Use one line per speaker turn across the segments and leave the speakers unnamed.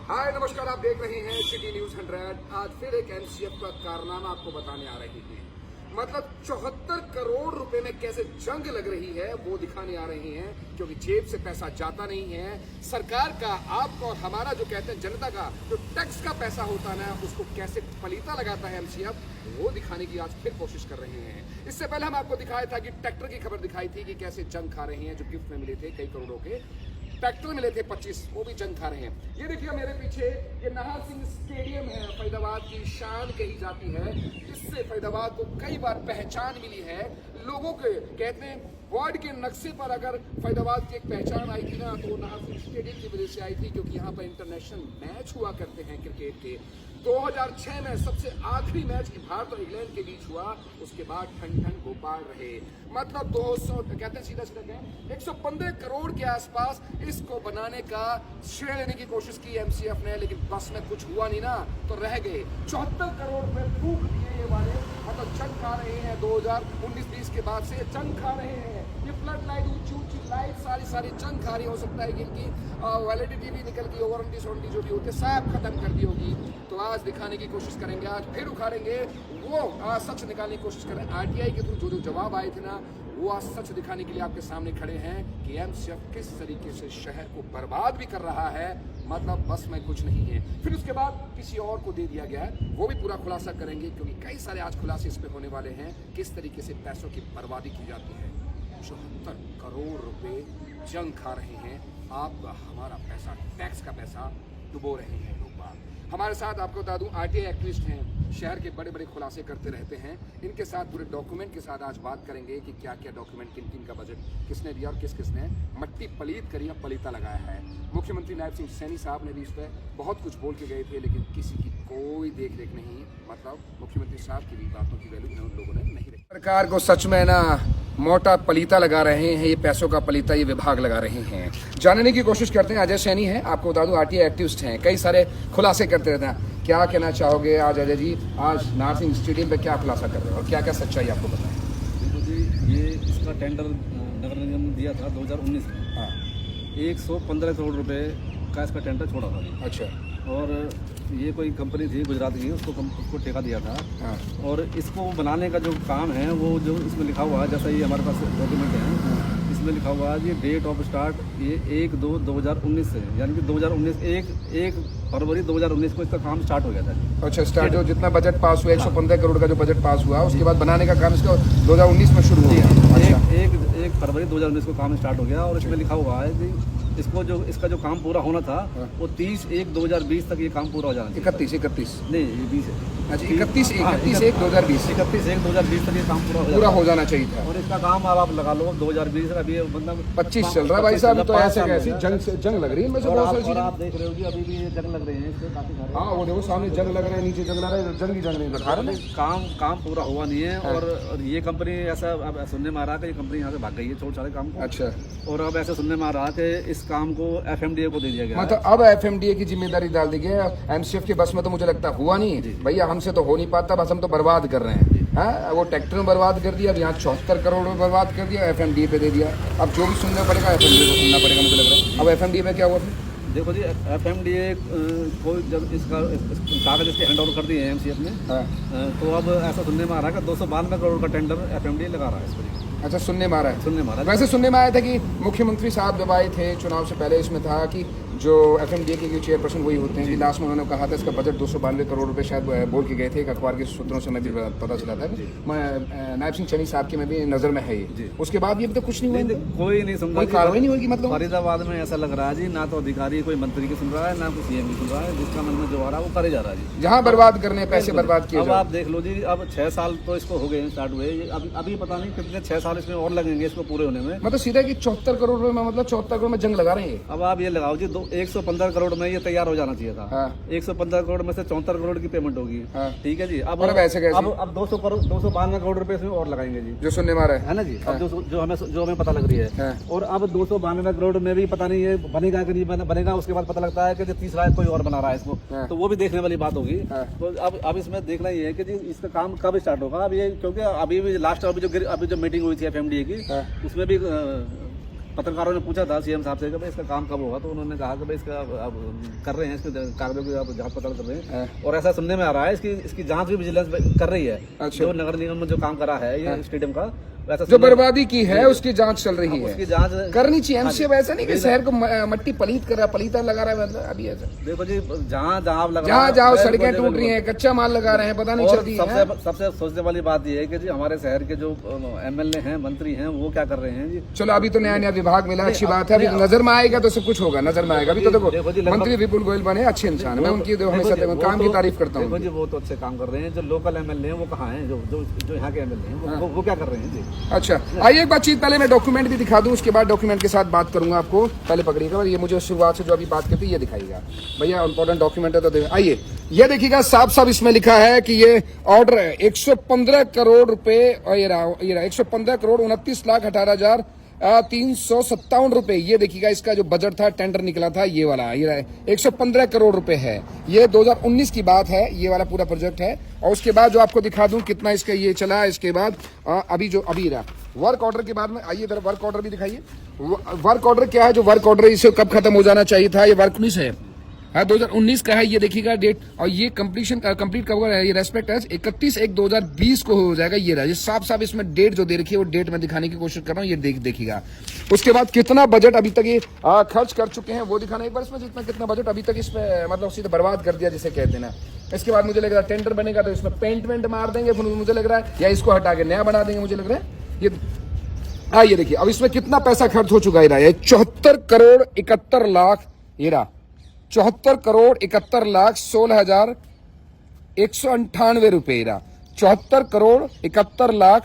हाय नमस्कार, आप देख रहे हैं सिटी न्यूज 100। आज फिर एक एमसीएफ का कारनामा आपको बताने आ रही है। मतलब 74 करोड़ रुपए में कैसे जंग लग रही है वो दिखाने आ रहे हैं, क्योंकि जेब से पैसा जाता नहीं है। सरकार का, आपका और हमारा जो कहते हैं जनता का जो टैक्स का पैसा होता है ना, उसको कैसे पलीता लगाता है एमसीएफ, वो दिखाने की आज फिर कोशिश कर रहे हैं। इससे पहले हम आपको दिखाया था कि ट्रैक्टर की खबर दिखाई थी कि कैसे जंग खा रहे हैं, जो गिफ्ट में मिले थे कई करोड़ों के ट्रैक्टर मिले थे 25, वो भी जंग खा रहे हैं। ये देखिए मेरे पीछे, ये नाहर सिंह स्टेडियम है, फरीदाबाद की शान कही जाती है। इससे फरीदाबाद को कई बार पहचान मिली है। लोगों के कहते हैं वार्ड के नक्शे पर अगर फरीदाबाद की एक पहचान आई थी ना, तो वो नाहर सिंह स्टेडियम की वजह से आई थी, क्योंकि यहाँ पर इंटरनेशनल मैच हुआ करते हैं क्रिकेट के। 2006 में सबसे आखिरी मैच भारत और इंग्लैंड के बीच हुआ, उसके बाद ठंड भोपाल रहे। मतलब 200 कहते हैं सीधा सीधा कहें 115 करोड़ के आसपास इसको बनाने का श्रेय लेने की कोशिश की एमसीएफ ने, लेकिन बस में कुछ हुआ नहीं ना, तो रह गए 74 करोड़ में फूक दिए ये वाले। मतलब जंग खा रहे हैं 2019-20 के बाद से जंग खा रहे हैं। ये फ्लड लाइट, ऊंची लाइट सारी जंग खा रही हो सकता है कि इनकी वैलिडिटी भी निकल गई, वारंटी जो भी होते सब खत्म कर दी होगी। तो आज दिखाने की कोशिश करेंगे, आज फिर उखाड़ेंगे वो सच निकालने की कोशिश करें। आरटीआई के थ्रू जो जवाब आए थे ना, वो आज सच दिखाने के लिए आपके सामने खड़े हैं कि एमसीएफ किस तरीके से शहर को बर्बाद भी कर रहा है। मतलब बस में कुछ नहीं है। फिर उसके बाद किसी और को दे दिया गया है, वो भी पूरा खुलासा करेंगे, क्योंकि कई सारे आज खुलासे इस पे होने वाले हैं, किस तरीके से पैसों की बर्बादी की जाती है। 74 करोड़ रुपए जंग खा रहे हैं, आपका हमारा पैसा, टैक्स का पैसा डुबो रहे हैं लोग बाग। हमारे साथ आपको बता दूं, आरटीआई एक्टिविस्ट हैं, शहर के बड़े बड़े खुलासे करते रहते हैं। इनके साथ पूरे डॉक्यूमेंट के साथ आज बात करेंगे कि क्या क्या डॉक्यूमेंट, किन किन का बजट किसने दिया और किस किसने मट्टी पलीत करी या पलीता लगाया है। मुख्यमंत्री नायब सिंह सैनी साहब ने भी इस पर बहुत कुछ बोल के गए थे, लेकिन किसी की कोई देख रेख नहीं। मतलब मुख्यमंत्री साहब की भी बातों की वैल्यू उन लोगों ने नहीं रखी। सरकार को सच में ना मोटा पलीता लगा रहे हैं, ये पैसों का पलीता ये विभाग लगा रहे हैं। जानने की कोशिश करते हैं। अजय सैनी है, आपको बता दूं आरटीआई एक्टिविस्ट हैं, कई सारे खुलासे करते रहते हैं। क्या कहना चाहोगे आज अजय जी, आज नाहर सिंह स्टेडियम पे क्या खुलासा कर रहे हो और क्या क्या सच्चाई आपको बताएं?
देखो जी, ये इसका टेंडर नगर निगम ने दिया था 2019 में।
हाँ,
115 करोड़ रुपए का इसका टेंडर छोड़ा था जी।
अच्छा।
और ये कोई कंपनी थी गुजरात की, उसको ठेका दिया था।
हाँ,
और इसको बनाने का जो काम है, वो जो इसमें लिखा हुआ है, जैसा ये हमारे पास डॉक्यूमेंट है, इसमें लिखा हुआ है ये डेट ऑफ स्टार्ट ये 1/2/2019 से, यानी कि 2019 1 फरवरी 2019 को इसका काम स्टार्ट हो गया था।
अच्छा, स्टार्ट हो, जितना बजट पास हुआ 115 करोड़ का जो बजट पास हुआ, उसके बाद बनाने का काम इसका 2019 में शुरू हो गया। अच्छा।
1 फरवरी 2019 को काम स्टार्ट हो गया। और इसमें लिखा हुआ है कि इसका जो काम पूरा होना था, वो 30/1/2020 तक ये काम पूरा हो जाना चाहिए।
31
नहीं, ये 20 है।
अच्छा, 31/1/2020
31/1/2020 तक ये काम
पूरा हो जाना चाहिए था।
और इसका काम अब आप लगा लो 2020 का, अभी मतलब
25 चल रहा है भाई साहब। तो ऐसे कैसी जंग लग रही है। मैं
और आप देख रहे हो कि अभी भी ये जंग लग रहे हैं इससे काफी सारे।
हाँ, वो देखो सामने जंग लग रहे हैं, नीचे जंग लग रहा है, जंग ही जंग नहीं दिखा रहा है।
काम पूरा हुआ नहीं है। और ये कंपनी ऐसा अब सुनने में आ रहा है कि ये कंपनी यहाँ से भाग गई है, छोड़ सारे काम को।
अच्छा।
और अब ऐसा सुनने में आ रहा है कि इस काम को एफएमडीए को दे दिया गया।
मतलब अब एफएमडीए की जिम्मेदारी डाल दी गई है। एमसीएफ के बस में तो मुझे लगता हुआ नहीं भैया, हमसे तो हो नहीं पाता, बस हम तो बर्बाद कर रहे हैं। हाँ, वो ट्रैक्टर में बर्बाद कर दिया, अब यहाँ 74 करोड़ में बर्बाद कर दिया, एफएमडीए पे दे दिया। अब जो भी सुनना पड़ेगा एफएमडीए को सुनना पड़ेगा, मुझे लग रहा है। अब एफएमडीए में क्या हुआ फिर?
देखो जी, एफएमडीए को जब इसका कागज इसके हैंड ओवर कर दिए हैं एमसीएफ ने।
हाँ।
तो अब ऐसा सुनने में आ रहा है कि 292 करोड़ का टेंडर एफएमडीए लगा रहा है इस पर।
अच्छा, सुनने में आ रहा है।
सुनने में आ रहा है।
वैसे सुनने में आया था कि मुख्यमंत्री साहब जब आए थे चुनाव से पहले, इसमें था कि जो एफएमडीए के चेयरपर्सन वही होते हैं कि लास्ट में उन्होंने कहा था इसका बजट 292 करोड़ रुपए शायद बोल के गए थे। एक अखबार के सूत्रों से मैं भी पता चला था। नायब सिंह सैनी साहब की में भी नजर में है ये। उसके बाद ये भी तो कुछ नहीं हुआ,
कोई नहीं सुन रहा,
कोई कार्रवाई नहीं होगी। मतलब
फरीदाबाद में ऐसा लग रहा है जी, ना तो अधिकारी कोई मंत्री की सुन रहा है, ना कोई सीएम की सुन रहा है। जिसका मन में जो आ रहा है वो करे जा रहा है जी।
जहाँ बर्बाद करने पैसे बर्बाद किए।
अब आप देख लो जी, अब 6 साल तो इसको हो गए स्टार्ट हुए, अभी पता नहीं कितने 6 साल इसमें और लगेंगे इसको पूरे होने में।
मतलब सीधा कि 74 करोड़ रुपए में, मतलब 74 करोड़ में जंग लगा रहे हैं।
अब आप ये लगाओ जी, 115 करोड़ में ये तैयार हो जाना चाहिए था।
हाँ।
115 करोड़ में से 74 करोड़ की पेमेंट होगी।
हाँ।
ठीक है जी। अब
ऐसे कैसे?
अब 292 करोड़ रुपए इसमें और लगाएंगे जी,
जो सुनने में आ रहा
है ना जी। अब जो हमें पता लग रही है। और अब 292 करोड़ में भी पता नहीं है बनेगा कि नहीं बनेगा। उसके बाद पता लगता है कि तीसरा कोई और बना रहा है इसको, तो वो भी देखने वाली बात होगी। तो अब इसमें देखना ही है कि जी इसका काम कब स्टार्ट होगा। अब ये क्योंकि अभी भी लास्ट अभी जो मीटिंग हुई थी एफएमडीए की, उसमें भी पत्रकारों ने पूछा था सीएम साहब से कि भाई इसका काम कब होगा, तो उन्होंने कहा कि भाई इसका अब कर रहे हैं, इसके कागजों की आप जांच पड़ताल कर रहे हैं, और ऐसा सुनने में आ रहा है इसकी जांच भी विजिलेंस कर रही है।
अच्छा।
जो नगर निगम में जो काम करा है ये स्टेडियम का, वैसा
जो बर्बादी की है उसकी जांच चल रही है,
उसकी जांच
करनी चाहिए। एमसीएफ ऐसा नहीं कि शहर को मट्टी पलीत कर रहा, पलीता लगा रहा है, मतलब अभी ऐसा
देखो जी, जहाँ आप लगा
जहाँ जाओ सड़कें टूट रही हैं, कच्चा माल लगा रहे हैं, पता नहीं चलती है।
सबसे सोचने वाली बात यह है कि जी हमारे शहर के जो एमएलए हैं, मंत्री हैं, वो क्या कर रहे हैं जी।
चलो अभी तो नया नया विभाग मिला, अच्छी बात है, अभी नजर में आएगा तो सब कुछ होगा, नजर में आएगा। अभी तो देखो मंत्री विपुल गोयल बने, अच्छे इंसान, मैं उनकी हमेशा काम की तारीफ करता हूँ।
जी वो तो अच्छे काम कर रहे हैं। जो लोकल एमएलए हैं वो कहाँ हैं, जो यहाँ के एमएलए हैं वो क्या कर रहे हैं जी।
अच्छा, आइए एक बातचीत, पहले मैं डॉक्यूमेंट भी दिखा दूं, उसके बाद डॉक्यूमेंट के साथ बात करूंगा आपको। पहले पकड़िएगा, ये मुझे शुरुआत से जो अभी बात करती है ये दिखाइएगा भैया, इंपॉर्टेंट डॉक्यूमेंट है तो आइए ये देखिए साफ साफ इसमें लिखा है कि ये ऑर्डर है 115 करोड़ रुपए, और ये रहा 115 करोड़ 29,18,357 रुपए। ये देखिएगा इसका जो बजट था, टेंडर निकला था, ये वाला ये रहा 115 करोड़ रुपए है। ये 2019 की बात है, ये वाला पूरा प्रोजेक्ट है। और उसके बाद जो आपको दिखा दूं कितना इसका ये चला है, इसके बाद अभी रहा वर्क ऑर्डर के बाद में, आइए इधर वर्क ऑर्डर भी दिखाइए। वर्क ऑर्डर क्या है, जो वर्क ऑर्डर इसे कब खत्म हो जाना चाहिए था, ये वर्क 19 है, 2019 का है, ये देखिएगा डेट। और ये कंप्लीट कब होगा, ये रेस्पेक्ट है 31/1/2020 को हो जाएगा। ये रहा, ये साफ साफ इसमें डेट जो दे रखी है वो डेट में दिखाने की कोशिश कर रहा हूँ, ये देखिएगा। उसके बाद कितना बजट अभी तक ये खर्च कर चुके हैं वो दिखाना एक बार, इसमें जितना कितना बजट अभी तक इसमें मतलब सीधे बर्बाद कर दिया जिसे कहते हैं ना। इसके बाद मुझे लग रहा है टेंडर बनेगा तो इसमें पेंट वेंट मार देंगे, फिर मुझे लग रहा है, या इसको हटा के नया बना देंगे, मुझे लग रहा है ये। ये देखिए अब इसमें कितना पैसा खर्च हो चुका है, 74 करोड़ 71 लाख, ये रहा 74 करोड़ 71 लाख 16,198 रुपए, 74 करोड़ 71 लाख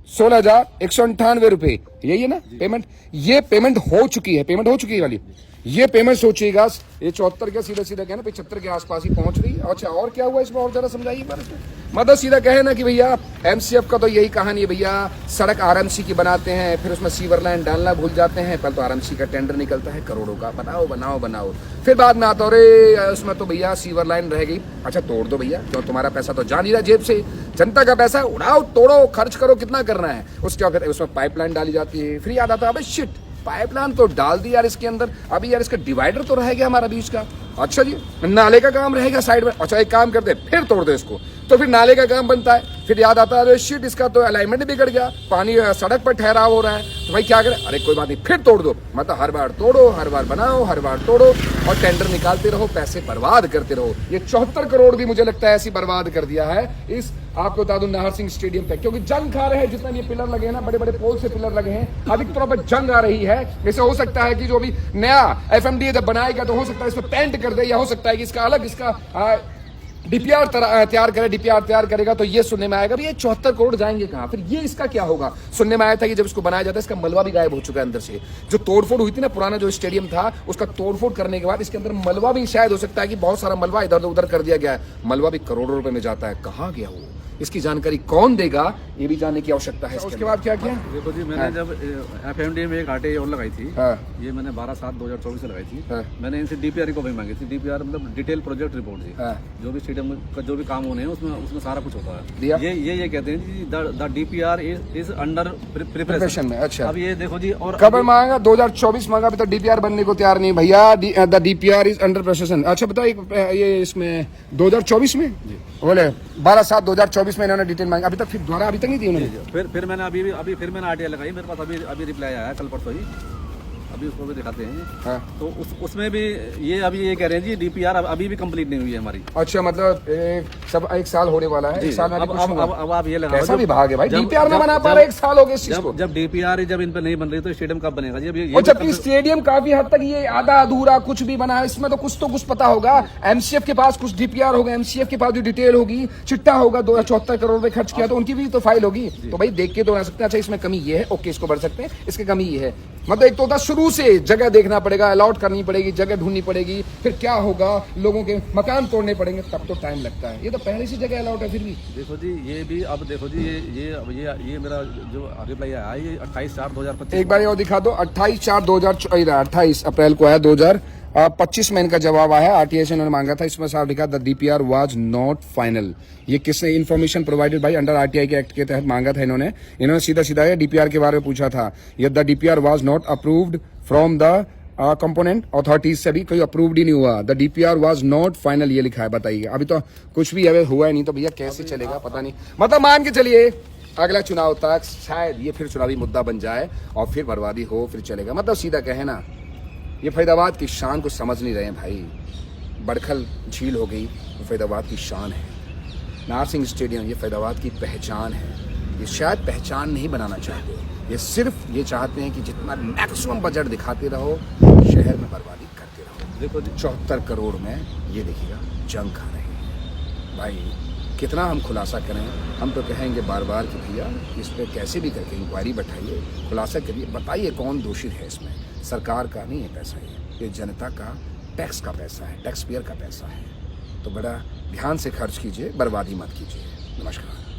16,198 रुपए, यही है ना पेमेंट। ये पेमेंट हो चुकी है, पेमेंट हो चुकी है वाली, ये पेमेंट सोचिएगा, ये 74 के सीधा सीधा कहना 75 के आसपास ही पहुंच रही। अच्छा और क्या हुआ इसमें, और जरा समझाइए बार इसमें। मतलब सीधा कहे ना कि भैया एमसीएफ का तो यही कहानी है भैया, सड़क आरएमसी की बनाते हैं, फिर उसमें सीवर लाइन डालना भूल जाते हैं, पहले तो आरएमसी का टेंडर निकलता है करोड़ों का, बनाओ बनाओ बनाओ, फिर बाद में आता अरे उसमें तो भैया सीवर लाइन रह गई। अच्छा तोड़ दो भैया, क्यों, तुम्हारा पैसा तो जा नहीं रहा जेब से, जनता का पैसा उड़ाओ, तोड़ो, खर्च करो, कितना करना है। उसके बाद फिर उसमें पाइपलाइन डाली जाती है, फिर याद आता है अबे शिट पाइपलाइन तो डाल दी यार इसके अंदर, अभी यार इसका डिवाइडर तो रह गया हमारा बीच का। अच्छा जी नाले का काम रहेगा साइड में, अच्छा एक काम करते फिर तोड़ दो इसको, तो फिर नाले का काम बनता है, फिर याद आता है अरे शिट इसका तो अलाइनमेंट बिगड़ गया, पानी सड़क पर ठहराव हो रहा है, तो भाई क्या करें, अरे कोई बात नहीं फिर तोड़ दो। मतलब हर बार तोड़ो, हर बार बनाओ, हर बार तोड़ो और टेंडर निकालते रहो, पैसे बर्बाद करते रहो। ये 74 करोड़ भी मुझे लगता है ऐसी बर्बाद कर दिया है इस, आपको बता दूं, नाहर सिंह स्टेडियम पे, क्योंकि जंग खा रहे हैं, जितना ये पिलर लगे हैं ना, बड़े बड़े पोल से पिलर लगे हैं, अधिक तौर पर जंग आ रही है। जैसे हो सकता है कि जो भी नया एफएमडी जब बनाएगा तो हो सकता है इसमें पेंट कर दे, या हो सकता है कि इसका अलग इसका डीपीआर तैयार करे, डीपीआर तैयार करेगा तो ये सुनने में आएगा भी ये 74 करोड़ जाएंगे कहां, फिर ये इसका क्या होगा। सुनने में आया था कि जब इसको बनाया जाता है इसका मलबा भी गायब हो चुका है अंदर से, जो तोड़फोड़ हुई थी ना पुराना जो स्टेडियम था उसका तोड़फोड़ करने के बाद इसके अंदर मलबा भी शायद हो सकता है कि बहुत सारा मलबा इधर उधर कर दिया गया है, मलबा भी करोड़ों रुपए में जाता है, कहां गया वो, इसकी जानकारी कौन देगा ये भी जानने की आवश्यकता है। उसके बाद क्या किया,
देखो जी मैंने जब एफएमडी में एक आरटीआई और लगाई थी, ये मैंने 12/7/2024 से लगाई थी, मैंने इनसे डीपीआर को भी मांगी थी, डीपीआर मतलब डिटेल प्रोजेक्ट रिपोर्ट थी, जो भी स्टेडियम का जो भी काम होने हैं उसमें सारा कुछ होता है। ये कहते हैं जी the DPR is under preparation में। अच्छा अब ये देखो जी, और
कब मांगा 2024 मांगा, अभी तक डीपीआर बनने को तैयार नहीं भैया, the DPR is under preparation. अच्छा बताइए ये इसमें 2024 में बोले 12/7/2024 में इन्होंने डिटेल मांगी, अभी तक फिर दोबारा अभी तक नहीं दी उन्होंने।
फिर मैंने अभी फिर मैंने आरटीआई लगाई, मेरे पास अभी रिप्लाई आया कल परसों ही, अभी उसको भी दिखाते हैं। तो उसमें भी ये अभी ये कह रहे हैं जी डीपीआर अभी भी कंप्लीट नहीं हुई है हमारी। अच्छा मतलब सब एक साल होने वाला है, एक साल में अब आप ये लगाओ, कैसा विभाग है भाई, डीपीआर ना बना पा रहे, एक साल हो गया इस चीज को। जब डीपीआर जब इन पे नहीं बन रही तो स्टेडियम कब बनेगा जी। और जबकि स्टेडियम काफी हद तक ये आधा अधूरा कुछ भी बना है, इसमें तो कुछ पता होगा, एमसीएफ के पास कुछ डीपीआर होगा, एमसीएफ के पास जो डिटेल होगी, चिट्ठा होगा, 74 करोड़ रुपए खर्च किया तो उनकी भी तो फाइल होगी, तो भाई देख के तो आ सकते हैं अच्छा इसमें कमी ये है, ओके इसको बढ़ सकते हैं, इसकी कमी ये है। मतलब एक तो होता शुरू से जगह देखना पड़ेगा, अलॉट करनी पड़ेगी, जगह ढूंढनी पड़ेगी, फिर क्या होगा, लोगों के मकान तोड़ने पड़ेंगे, तब तो टाइम लगता है। ये तो पहले से जगह अलॉट है फिर भी। देखो जी ये भी अब देखो जी ये मेरा जो रिप्लाई आया ये 28/4/2025। एक बार और दिखा दो, 28/4/2028 अप्रैल को आया, 2000
25 में इनका जवाब आया। आरटीआई से इन्होंने मांगा था, इसमें साफ लिखा the DPR was not final. ये किसने information provided by under RTI के एक्ट के तहत मांगा था इन्होंने सीधा सीधा ये डीपीआर के बारे में पूछा था। ये the DPR was not approved from the component authorities से भी कोई अप्रूव्ड ही नहीं हुआ। The DPR was not final ये लिखा है। बताइए, अभी तो कुछ भी अभी हुआ ही नहीं, तो भैया कैसे चलेगा पता नहीं। मतलब मान के चलिए अगला चुनाव तक शायद ये फिर चुनावी मुद्दा बन जाए और फिर बर्बादी हो, फिर चलेगा। मतलब सीधा कहे ना, ये फरीदाबाद की शान को समझ नहीं रहे हैं भाई। बड़खल झील हो गई, वो फरीदाबाद की शान है। नारसिंह स्टेडियम ये फरीदाबाद की पहचान है। ये शायद पहचान नहीं बनाना चाहते, ये सिर्फ ये चाहते हैं कि जितना मैक्सिमम बजट दिखाते रहो, शहर में बर्बादी करते रहो। देखो 74 करोड़ में ये देखिएगा जंग खा रहे हैं भाई। कितना हम खुलासा करें, हम तो कहेंगे बार बार कि भैया इस पर कैसे भी करके इंक्वायरी बैठाइए, खुलासा करिए, बताइए कौन दोषी है इसमें। सरकार का नहीं है पैसा, ये जनता का टैक्स का पैसा है, टैक्स पेयर का पैसा है। तो बड़ा ध्यान से खर्च कीजिए, बर्बादी मत कीजिए। नमस्कार।